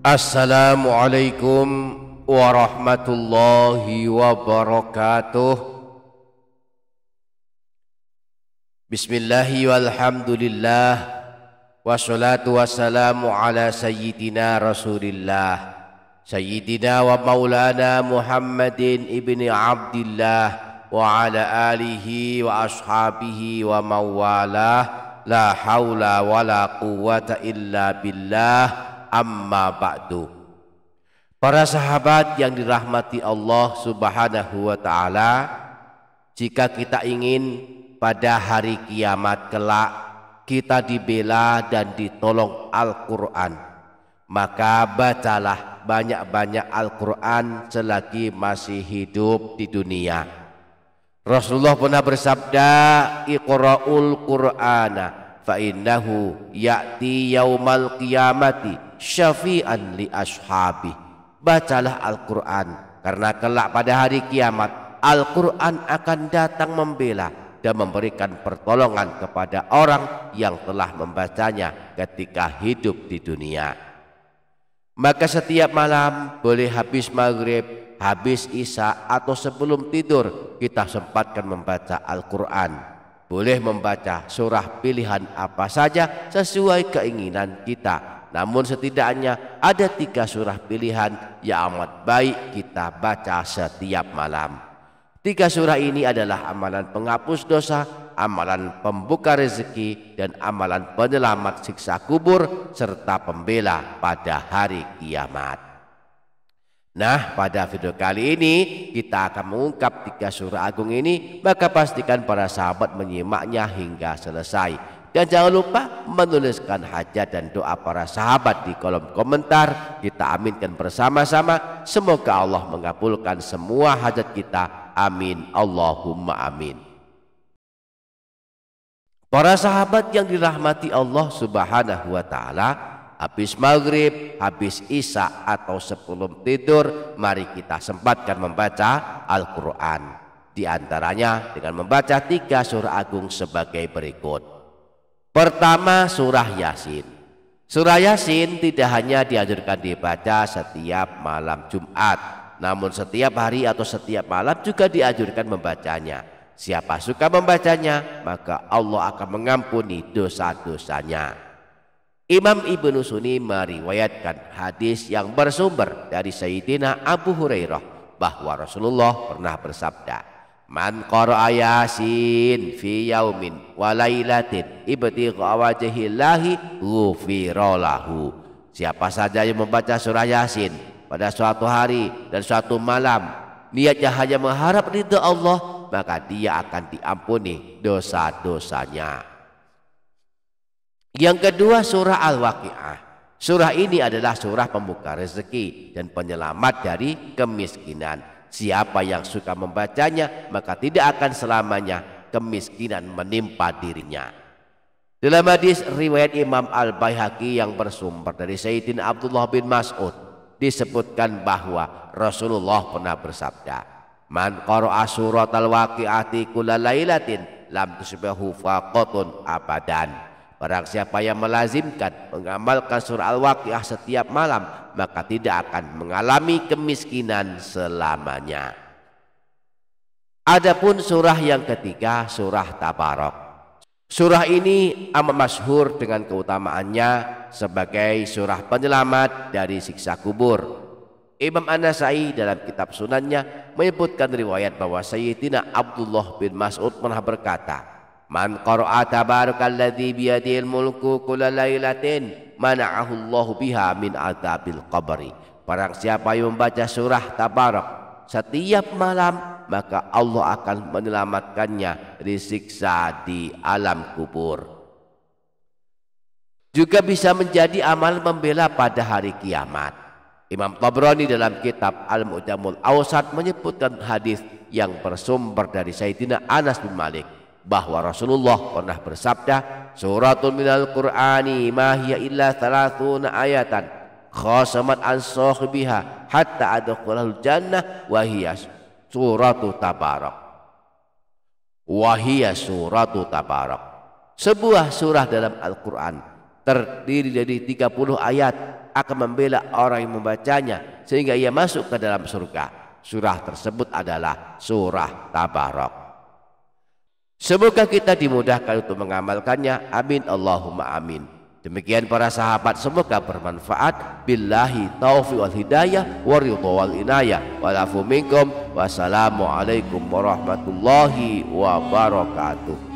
Assalamualaikum warahmatullahi wabarakatuh. Bismillahi walhamdulillah, wassalatu wassalamu ala sayyidina rasulillah, sayyidina wa maulana Muhammadin ibni Abdillah wa ala alihi wa ashabihi wa mawalah. La hawla wa la quwwata illa billah. Amma ba'du. Para sahabat yang dirahmati Allah subhanahu wa ta'ala, jika kita ingin pada hari kiamat kelak kita dibela dan ditolong Al-Quran, maka bacalah banyak-banyak Al-Quran selagi masih hidup di dunia. Rasulullah pernah bersabda, Iqra'ul Qur'ana fa innahu ya'ti yaumal qiyamati syafi'an li ashabi. Bacalah Al-Quran, karena kelak pada hari kiamat Al-Quran akan datang membela dan memberikan pertolongan kepada orang yang telah membacanya ketika hidup di dunia. Maka setiap malam, boleh habis maghrib, habis isya, atau sebelum tidur, kita sempatkan membaca Al-Quran. Boleh membaca surah pilihan apa saja sesuai keinginan kita. Namun setidaknya ada 3 surah pilihan yang amat baik kita baca setiap malam. 3 surah ini adalah amalan penghapus dosa, amalan pembuka rezeki, dan amalan penyelamat siksa kubur, serta pembela pada hari kiamat. Nah, pada video kali ini kita akan mengungkap 3 surah agung ini, maka pastikan para sahabat menyimaknya hingga selesai. Dan jangan lupa menuliskan hajat dan doa para sahabat di kolom komentar. Kita aminkan bersama-sama. Semoga Allah mengabulkan semua hajat kita. Amin. Allahumma amin. Para sahabat yang dirahmati Allah subhanahu wa ta'ala, habis maghrib, habis isya, atau sebelum tidur, mari kita sempatkan membaca Al-Quran. Di antaranya dengan membaca 3 surah agung sebagai berikut. Pertama, surah Yasin. Surah Yasin tidak hanya dianjurkan dibaca setiap malam Jumat, namun setiap hari atau setiap malam juga dianjurkan membacanya. Siapa suka membacanya, maka Allah akan mengampuni dosa-dosanya. Imam Ibnu Sunni meriwayatkan hadis yang bersumber dari Sayyidina Abu Hurairah bahwa Rasulullah pernah bersabda, Man qara'a Yasin fi yaumin wa lailatin ibtigha wajhillahi ghufira lahu. Siapa saja yang membaca surah Yasin pada suatu hari dan suatu malam, niatnya hanya mengharap ridha Allah, maka dia akan diampuni dosa-dosanya. Yang kedua, surah Al-Waqi'ah. Surah ini adalah surah pembuka rezeki dan penyelamat dari kemiskinan. Siapa yang suka membacanya, maka tidak akan selamanya kemiskinan menimpa dirinya. Dalam hadis riwayat Imam Al-Baihaqi yang bersumber dari Sayyidina Abdullah bin Mas'ud, disebutkan bahwa Rasulullah pernah bersabda, Man qara'a surat al-waqi'ati kulla lailatin lam tusbihu faqatun abadan. Barang siapa yang melazimkan mengamalkan surah Al-Waqi'ah setiap malam, maka tidak akan mengalami kemiskinan selamanya. Adapun surah yang ketiga, surah Tabarok. Surah ini amat masyhur dengan keutamaannya sebagai surah penyelamat dari siksa kubur. Imam An-Nasai dalam kitab sunannya menyebutkan riwayat bahwa Sayyidina Abdullah bin Mas'ud pernah berkata, Man qara'a tabarakalladzi biyadihil mulku kulla lailatin mana'ahu Allahu biha min adzabil qabri. Barang siapa yang membaca surah Tabarak setiap malam, maka Allah akan menyelamatkannya dari siksa di alam kubur. Juga bisa menjadi amal membela pada hari kiamat. Imam Tabrani dalam kitab Al-Mu'jamul Awsat menyebutkan hadis yang bersumber dari Sayyidina Anas bin Malik bahwa Rasulullah pernah bersabda, Suratun minal Qur'ani ma hiya illa 30 ayatan khasamat an sahibiha hatta adkhulal jannah wa hiya suratu Tabarak. Wahia suratu Tabarak. Sebuah surah dalam Al-Quran terdiri dari 30 ayat. akan membela orang yang membacanya sehingga ia masuk ke dalam surga. Surah tersebut adalah surah Tabarok. Semoga kita dimudahkan untuk mengamalkannya. Amin Allahumma amin. Demikian para sahabat, semoga bermanfaat. Billahi taufiq wal hidayah wa ridha wal inayah. Walafu minkum. Wassalamualaikum warahmatullahi wabarakatuh.